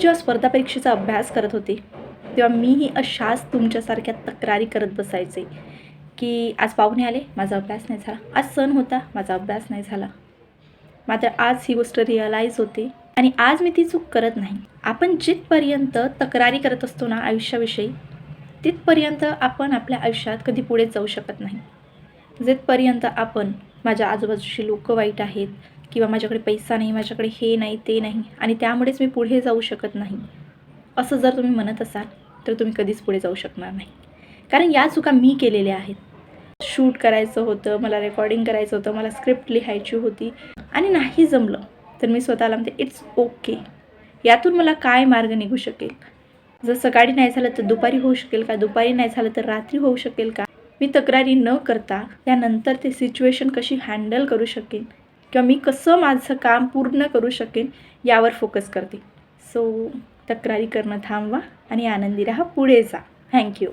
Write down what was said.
जेव्हा स्पर्धा परीक्षेचा अभ्यास करत होते तेव्हा मीही अशाच तुमच्यासारख्या तक्रारी करत बसायचे की आज पाहुणे आले, माझा अभ्यास नाही झाला, आज सण होता, माझा अभ्यास नाही झाला. मात्र आज ही गोष्ट रिअलाईज होते आणि आज मी ती चूक करत नाही. आपण जिथपर्यंत तक्रारी करत असतो ना आयुष्याविषयी, तिथपर्यंत आपण आपल्या आयुष्यात कधी पुढे जाऊ शकत नाही. जिथपर्यंत आपण माझ्या आजूबाजूची लोक वाईट आहेत किंवा माझ्याकडे पैसा नाही, माझ्याकडे हे नाही ते नाही आणि त्यामुळेच मी पुढे जाऊ शकत नाही, असं जर तुम्ही म्हणत असाल तर तुम्ही कधीच पुढे जाऊ शकणार नाही. कारण या चुका मी केलेल्या आहेत. शूट करायचं होतं, मला रेकॉर्डिंग करायचं होतं, मला स्क्रिप्ट लिहायची होती आणि नाही जमलं तर मी स्वतःला म्हणते इट्स ओके. यातून मला काय मार्ग निघू शकेल? जर सकाळी नाही झालं तर दुपारी होऊ शकेल का? दुपारी नाही झालं तर रात्री होऊ शकेल का? मी तक्रारी न करता त्यानंतर ते सिच्युएशन कशी हँडल करू शकेन किंवा मी कसं माझं काम पूर्ण करू शकेन यावर फोकस करते. सो तक्रारी करणं थांबवा आणि आनंदी राहा, पुढे जा. थँक्यू.